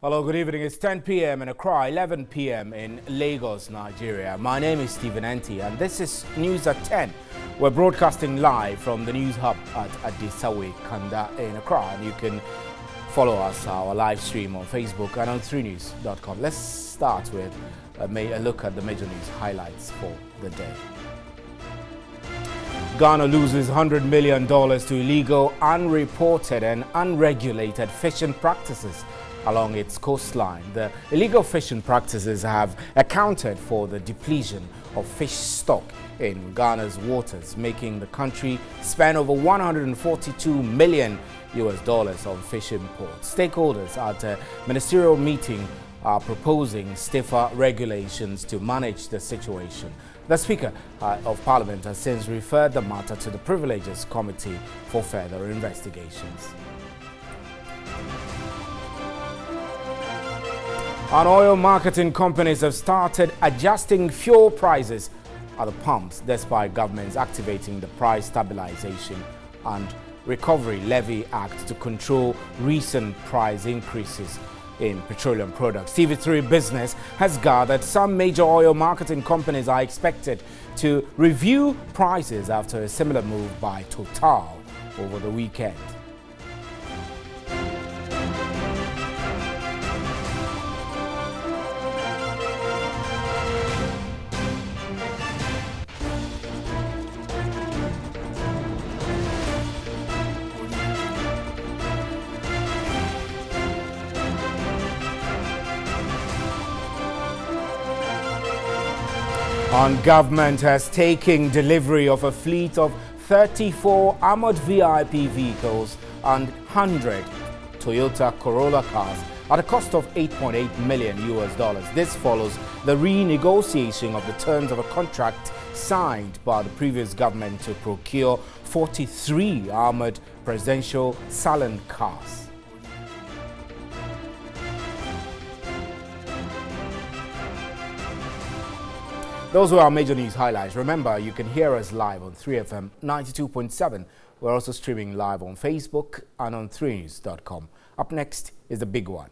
Hello, good evening. It's 10 p.m. in Accra, 11 p.m. in Lagos, Nigeria. My name is Stephen Enti, and this is News at 10. We're broadcasting live from the News Hub at Adisawe Kanda in Accra, and you can follow us, our live stream on Facebook and on 3news.com. Let's start with a look at the major news highlights for the day. Ghana loses $100 million to illegal, unreported and unregulated fishing practices along its coastline. The illegal fishing practices have accounted for the depletion of fish stock in Ghana's waters, making the country spend over $142 million on fish imports. Stakeholders at a ministerial meeting are proposing stiffer regulations to manage the situation. The Speaker of Parliament has since referred the matter to the Privileges Committee for further investigations. And oil marketing companies have started adjusting fuel prices at the pumps, despite governments activating the Price Stabilization and Recovery Levy Act to control recent price increases in petroleum products. TV3 Business has gathered some major oil marketing companies are expected to review prices after a similar move by Total over the weekend. And government has taken delivery of a fleet of 34 armored VIP vehicles and 100 Toyota Corolla cars at a cost of $8.8 million. This follows the renegotiation of the terms of a contract signed by the previous government to procure 43 armored presidential Salon cars. Those were our major news highlights. Remember, you can hear us live on 3FM 92.7. We're also streaming live on Facebook and on 3news.com. Up next is the big one.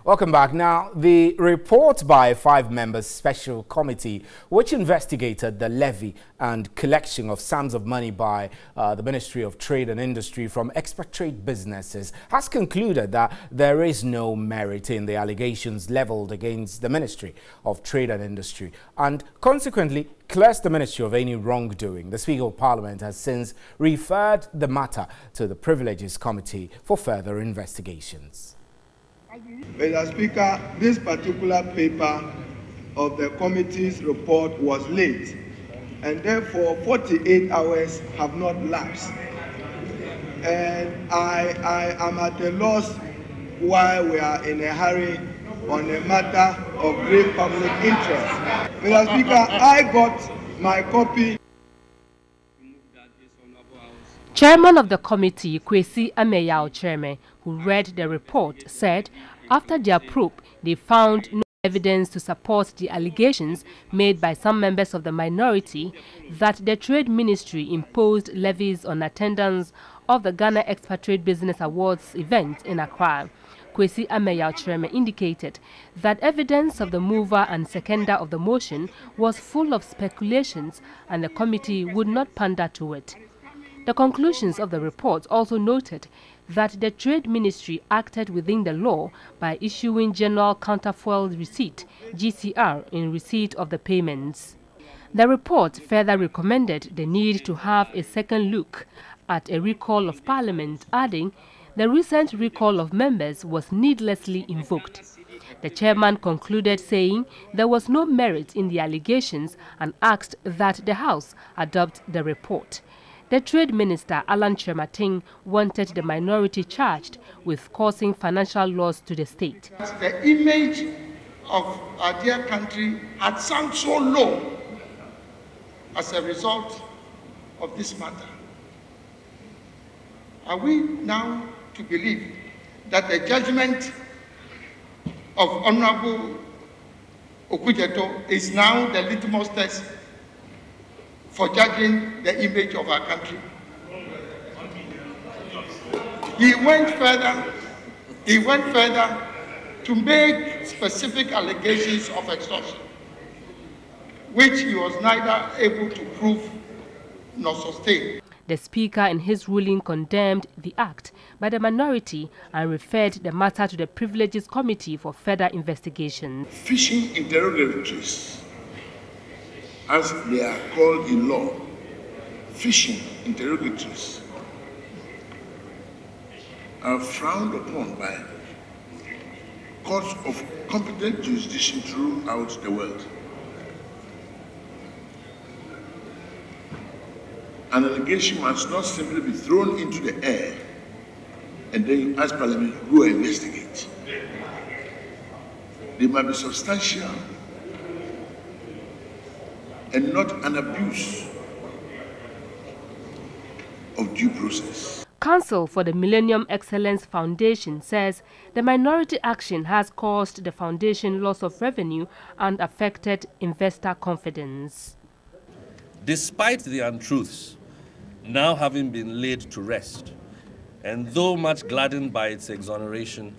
Welcome back. Now, the report by a 5-member special committee which investigated the levy and collection of sums of money by the Ministry of Trade and Industry from expatriate businesses has concluded that there is no merit in the allegations leveled against the Ministry of Trade and Industry and consequently clears the Ministry of any wrongdoing. The Speaker of Parliament has since referred the matter to the Privileges Committee for further investigations. Mr. Speaker, this particular paper of the committee's report was late, and therefore 48 hours have not lapsed. And I am at a loss why we are in a hurry on a matter of great public interest. Mr. Speaker, I got my copy. Chairman of the committee, Kwesi Ameyao, who read the report, said after their probe, they found no evidence to support the allegations made by some members of the minority that the Trade Ministry imposed levies on attendance of the Ghana Expatriate Business Awards event in Accra. Kwesi Ameyao indicated that evidence of the mover and seconder of the motion was full of speculations and the committee would not pander to it. The conclusions of the report also noted that the Trade Ministry acted within the law by issuing General Counterfoil Receipt (GCR) in receipt of the payments. The report further recommended the need to have a second look at a recall of Parliament, adding the recent recall of members was needlessly invoked. The chairman concluded saying there was no merit in the allegations and asked that the House adopt the report. The Trade Minister, Alan Kyerematen, wanted the minority charged with causing financial loss to the state. The image of our dear country had sunk so low as a result of this matter. Are we now to believe that the judgment of Honorable Okudzeto is now the litmus test for judging the image of our country. He went further to make specific allegations of extortion, which he was neither able to prove nor sustain. The Speaker in his ruling condemned the act by the minority and referred the matter to the Privileges Committee for further investigation. Fishing interrogatories, as they are called in law, fishing interrogatories, are frowned upon by courts of competent jurisdiction throughout the world. An allegation must not simply be thrown into the air and then you ask Parliament to go investigate. They must be substantial and not an abuse of due process. Counsel for the Millennium Excellence Foundation says the minority action has caused the foundation loss of revenue and affected investor confidence. Despite the untruths now having been laid to rest, and though much gladdened by its exoneration,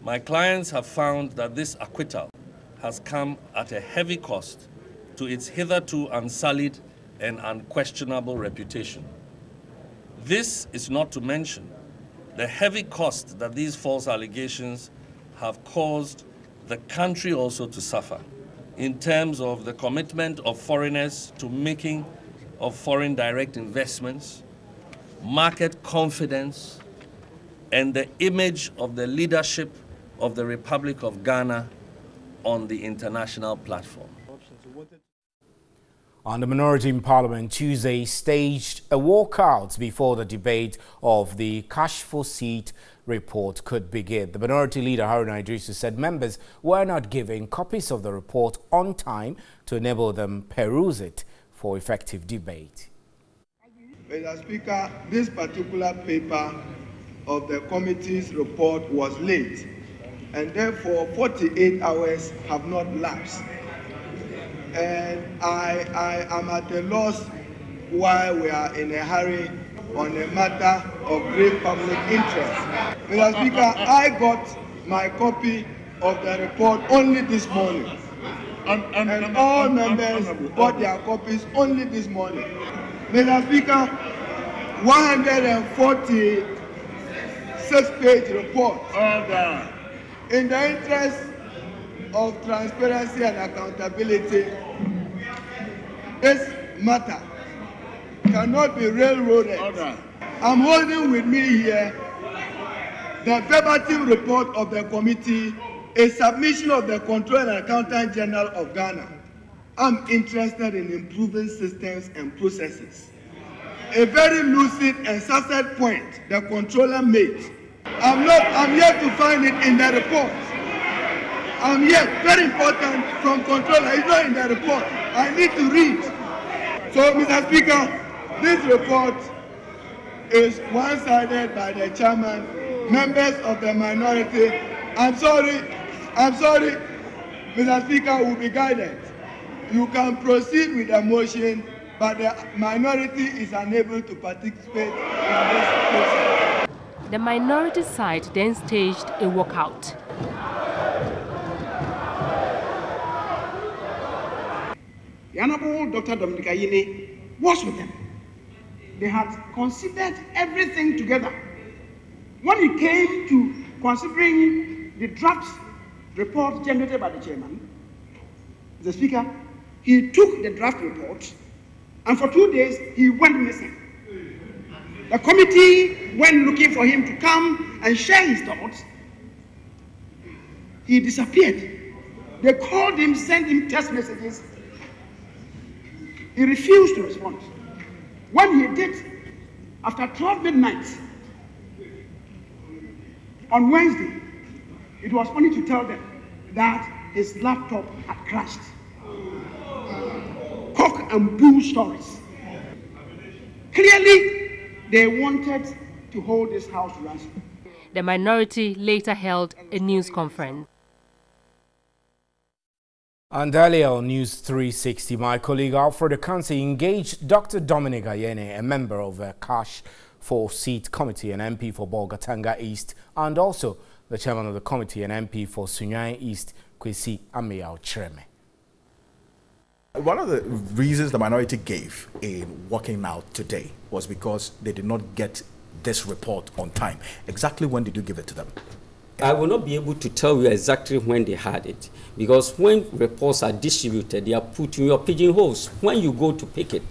my clients have found that this acquittal has come at a heavy cost to its hitherto unsullied and unquestionable reputation. This is not to mention the heavy cost that these false allegations have caused the country also to suffer in terms of the commitment of foreigners to making of foreign direct investments, market confidence, and the image of the leadership of the Republic of Ghana on the international platform. And the minority in Parliament Tuesday staged a walkout before the debate of the Kashfo seat report could begin. The minority leader, Haruna Iddrisu, said members were not given copies of the report on time to enable them peruse it for effective debate. Mr. Speaker, this particular paper of the committee's report was late, and therefore 48 hours have not lapsed. And I am at a loss why we are in a hurry on a matter of great public interest. Mr. Speaker, I got my copy of the report only this morning. And all members got their copies only this morning. Mr. Speaker, 146-page report. In the interest of transparency and accountability, this matter cannot be railroaded. I'm holding with me here the verbatim report of the committee, a submission of the Controller and Accountant General of Ghana. I'm interested in improving systems and processes. A very lucid and succinct point the Controller made. I'm yet to find it in the report. I'm yet, very important from Controller, it's not in the report. I need to read. So, Mr. Speaker, this report is one-sided by the chairman, members of the minority. I'm sorry, Mr. Speaker, will be guided. You can proceed with the motion, but the minority is unable to participate in this process. The minority side then staged a walkout. The Honorable Dr. Dominic Ayine was with them. They had considered everything together. When it came to considering the draft report generated by the chairman, the Speaker, he took the draft report, and for 2 days he went missing. The committee went looking for him to come and share his thoughts. He disappeared. They called him, sent him text messages. He refused to respond. When he did, after 12 midnight, on Wednesday, it was only to tell them that his laptop had crashed. Cock and bull stories. Clearly, they wanted to hold this house ransom. The minority later held a news conference. And earlier on News 360, my colleague Alfred Akansi engaged Dr. Dominic Ayene, a member of the Cash for Seat Committee and MP for Bolgatanga East, and also the chairman of the committee and MP for Sunyani East, Kwesi Ameyaw-Kyereme. One of the reasons the minority gave in walking out today was because they did not get this report on time. Exactly when did you give it to them? I will not be able to tell you exactly when they had it, because when reports are distributed, they are put in your pigeonholes. When you go to pick it,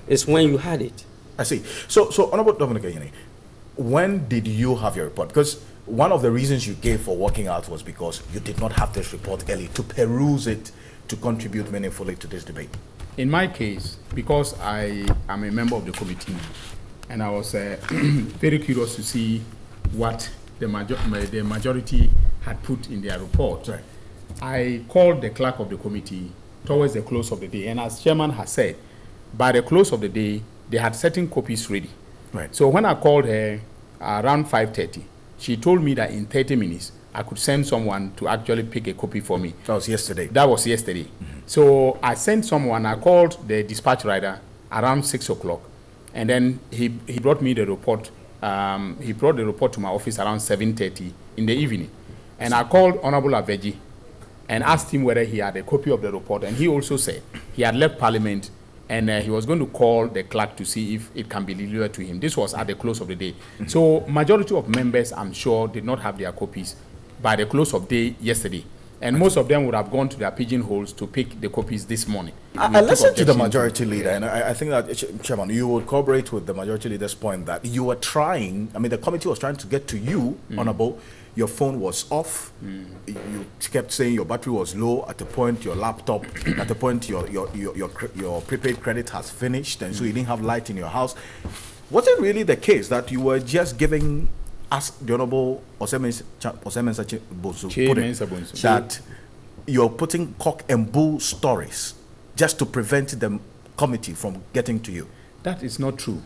it's when you had it. I see. So Honorable Dominic Ayene, when did you have your report? Because one of the reasons you gave for walking out was because you did not have this report early to peruse it, to contribute meaningfully to this debate. In my case, because I am a member of the committee, and I was very curious to see what the majority had put in their report. Right. I called the clerk of the committee towards the close of the day, and as chairman has said, by the close of the day, they had certain copies ready. Right. So when I called her around 5:30, she told me that in 30 minutes, I could send someone to actually pick a copy for me. That was yesterday. That was yesterday. Mm-hmm. So I sent someone, I called the dispatch rider around 6 o'clock, and then he brought me the report. He brought the report to my office around 7:30 in the evening. And I called Honorable Aveji and asked him whether he had a copy of the report. And he also said he had left Parliament and he was going to call the clerk to see if it can be delivered to him. This was at the close of the day. Mm-hmm. So majority of members, I'm sure, did not have their copies by the close of day yesterday. And most of them would have gone to their pigeonholes to pick the copies this morning. I listened to the majority leader, and I think that, Chairman, you would corroborate with the majority leader's point that you were trying, I mean, the committee was trying to get to you, Honorable. Your phone was off. You kept saying your battery was low. At the point, your laptop, at the point, your prepaid credit has finished, and so you didn't have light in your house. Was it really the case that you were just giving us, the Honorable Osemensa Bonsu, that you're putting cock and bull stories just to prevent the committee from getting to you? That is not true.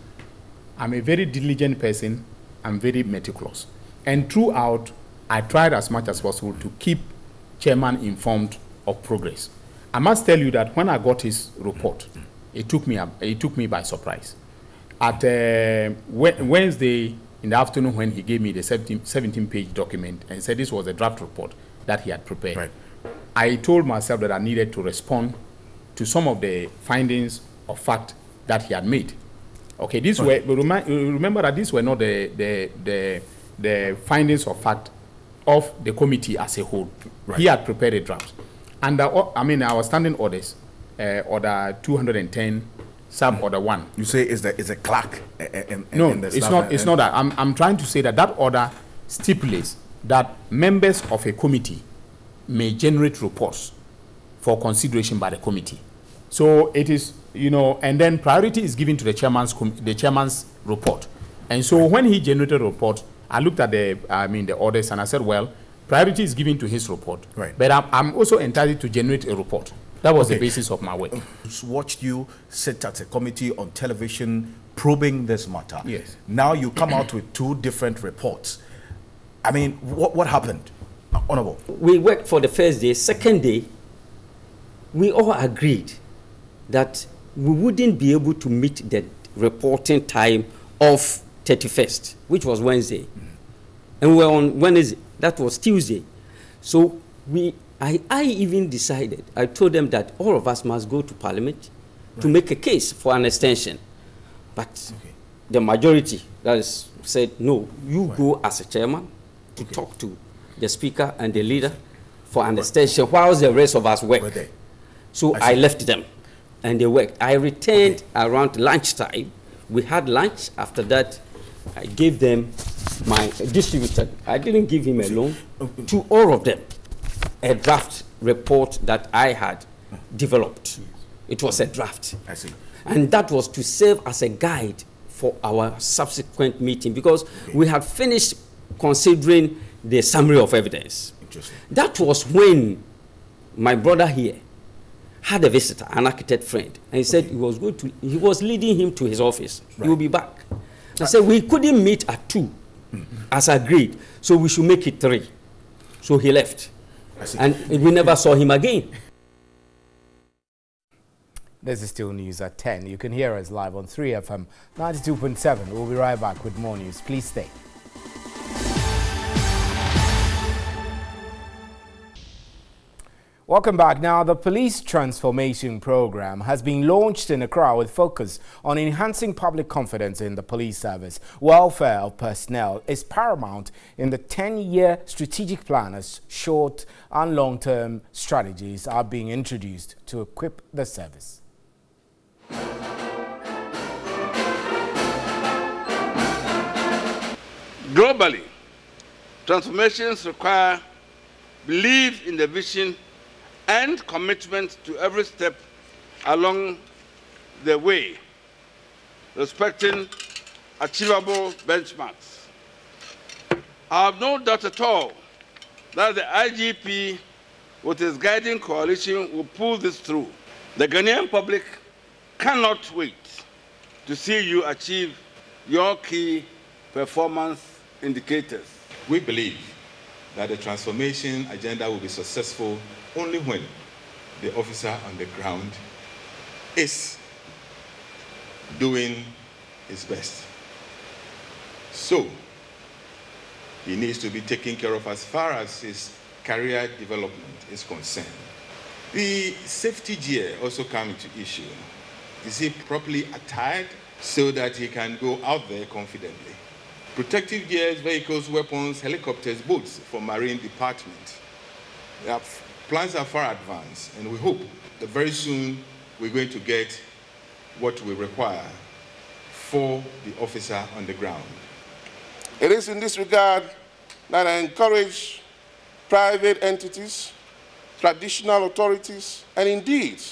I'm a very diligent person. I'm very meticulous. And throughout, I tried as much as possible to keep chairman informed of progress. I must tell you that when I got his report, it took me by surprise. At Wednesday in the afternoon, when he gave me the 17-page document and said this was a draft report that he had prepared, right, I told myself that I needed to respond to some of the findings of fact that he had made. Okay, these were, remember that these were not the findings of fact of the committee as a whole. Right. He had prepared a draft. And our standing orders, order 210, sub order 1. You say is a clerk? No, it's not that. I'm trying to say that order stipulates that members of a committee may generate reports for consideration by the committee. So it is, and then priority is given to the chairman's report. And so when he generated a report, I looked at the orders and I said, well, priority is given to his report. Right. But I'm also entitled to generate a report. That was the basis of my work. Watched you sit at a committee on television probing this matter. Yes. Now you come out with two different reports. I mean, what happened, Honorable? We worked for the first day. Second day, we all agreed that we wouldn't be able to meet the reporting time of 31st, which was Wednesday. And we were on Wednesday. That was Tuesday. So I even decided, I told them that all of us must go to Parliament to make a case for an extension. But the majority, that is, said, no, you go as a chairman to talk to the speaker and the leader for an extension whilst the rest of us work. So I left them and they worked. I returned around lunchtime. We had lunch. After that, I gave them my distributor. I didn't give him alone, to all of them, a draft report that I had developed. It was a draft. I see. And that was to serve as a guide for our subsequent meeting, because we had finished considering the summary of evidence. Interesting. That was when my brother here had a visitor, an architect friend, and he said he was leading him to his office. Right. He will be back. I said we couldn't meet at 2, as agreed, so we should make it 3. So he left, and we never saw him again. This is still news at 10. You can hear us live on 3FM 92.7. We'll be right back with more news. Please stay. Welcome back. Now, the Police Transformation Program has been launched in Accra with focus on enhancing public confidence in the police service. Welfare of personnel is paramount in the 10-year strategic plan as short and long-term strategies are being introduced to equip the service. Globally, transformations require belief in the vision and commitment to every step along the way, respecting achievable benchmarks. I have no doubt at all that the IGP, with his guiding coalition, will pull this through. The Ghanaian public cannot wait to see you achieve your key performance indicators. We believe that the transformation agenda will be successful only when the officer on the ground is doing his best. So, he needs to be taken care of as far as his career development is concerned. The safety gear also comes into issue. Is he properly attired so that he can go out there confidently? Protective gears, vehicles, weapons, helicopters, boats for Marine Department. Their plans are far advanced, and we hope that very soon we're going to get what we require for the officer on the ground. It is in this regard that I encourage private entities, traditional authorities, and indeed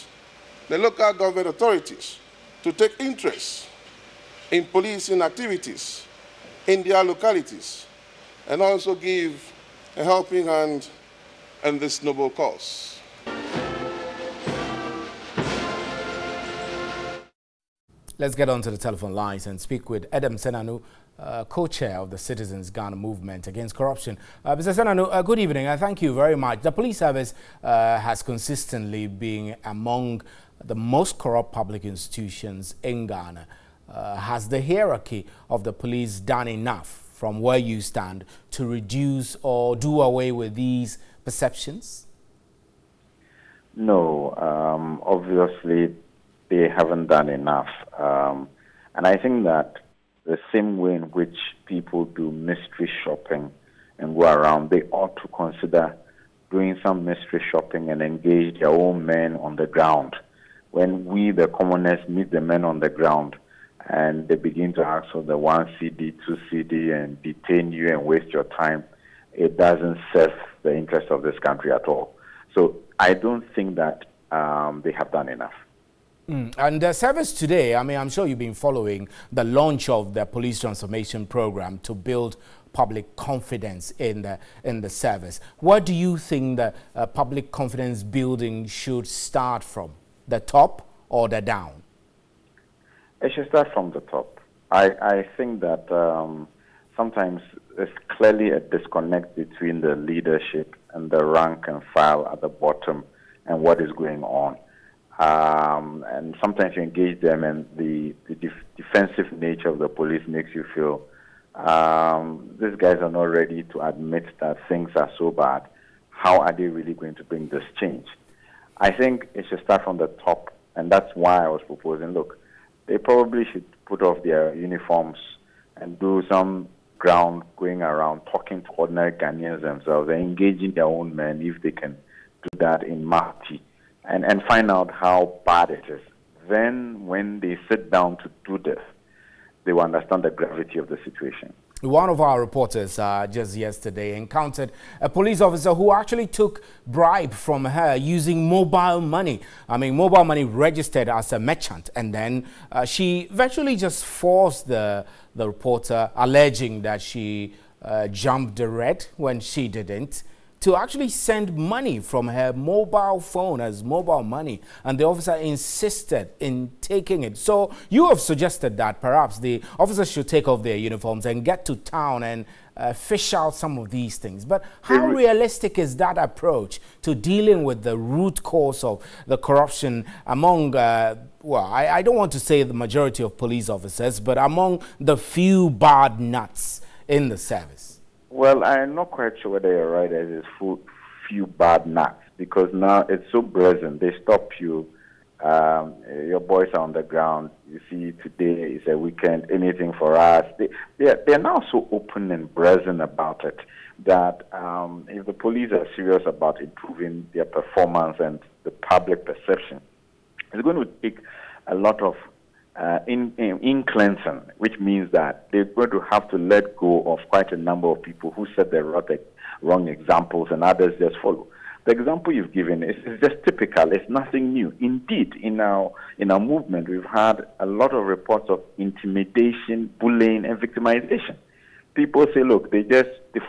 the local government authorities to take interest in policing activities in their localities and also give a helping hand in this noble cause. Let's get on to the telephone lines and speak with Edem Senanu, co-chair of the Citizens Ghana Movement Against Corruption. Mr. Senanu, good evening. I thank you very much. The police service has consistently been among the most corrupt public institutions in Ghana. Has the hierarchy of the police done enough from where you stand to reduce or do away with these perceptions? No, obviously they haven't done enough. And I think that the same way in which people do mystery shopping and go around, they ought to consider doing some mystery shopping and engage their own men on the ground. When we, the commoners, meet the men on the ground and they begin to ask for the 1 CD, 2 CD and detain you and waste your time, it doesn't serve the interest of this country at all. So I don't think that they have done enough. And the service today, I mean, I'm sure you've been following the launch of the police transformation program to build public confidence in the service. Where do you think the public confidence building should start from? The top or the down? It should start from the top. I think that sometimes there's clearly a disconnect between the leadership and the rank and file at the bottom and what is going on. And sometimes you engage them and the defensive nature of the police makes you feel these guys are not ready to admit that things are so bad. How are they really going to bring this change? I think it should start from the top, and that's why I was proposing, look, they probably should put off their uniforms and do some ground going around talking to ordinary Ghanaians themselves and engaging their own men if they can do that in Mahti. And find out how bad it is. Then, when they sit down to do this, they will understand the gravity of the situation. One of our reporters just yesterday encountered a police officer who actually took bribe from her using mobile money. I mean, mobile money registered as a merchant. And then she virtually just forced the reporter, alleging that she jumped the red when she didn't, to actually send money from her mobile phone as mobile money, and the officer insisted in taking it. So you have suggested that perhaps the officers should take off their uniforms and get to town and fish out some of these things. But how realistic is that approach to dealing with the root cause of the corruption among, well, I don't want to say the majority of police officers, but among the few bad nuts in the service? Well, I'm not quite sure whether you're right as it's few bad nuts, because now it's so brazen. They stop you. Your boys are on the ground. You see, today is a weekend, anything for us. They're now so open and brazen about it that if the police are serious about improving their performance and the public perception, it's going to take a lot of in cleansing, which means that they're going to have to let go of quite a number of people who set the wrong examples and others just follow. The example you've given is just typical. It's nothing new. Indeed, in our movement, we've had a lot of reports of intimidation, bullying, and victimization. People say, look, they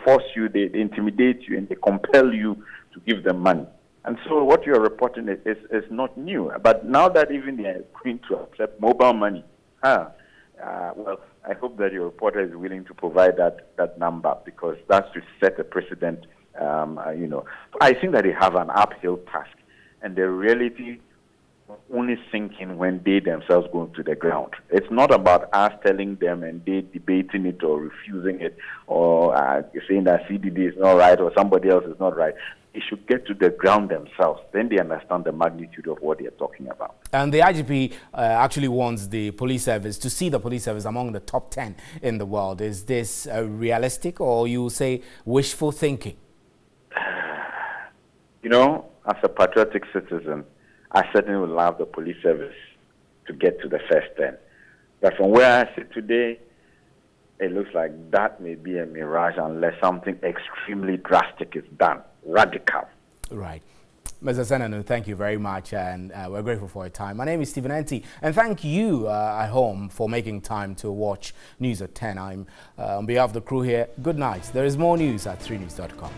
force you, they intimidate you, and they compel you to give them money. And so what you're reporting is not new. But now that even they are going to accept mobile money, well, I hope that your reporter is willing to provide that number, because that's to set a precedent. I think that they have an uphill task, and the reality only sink in when they themselves go to the ground. It's not about us telling them and they debating it or refusing it or saying that CDD is not right or somebody else is not right. They should get to the ground themselves. Then they understand the magnitude of what they're talking about. And the IGP actually wants the police service to see the police service among the top 10 in the world. Is this realistic, or you say wishful thinking? You know, as a patriotic citizen, I certainly would love the police service to get to the first 10. But from where I sit today, it looks like that may be a mirage unless something extremely drastic is done, radical. Right. Mr. Senanu, thank you very much, and we're grateful for your time. My name is Stephen Enti, and thank you at home for making time to watch News at 10. I'm on behalf of the crew here, good night. There is more news at 3news.com.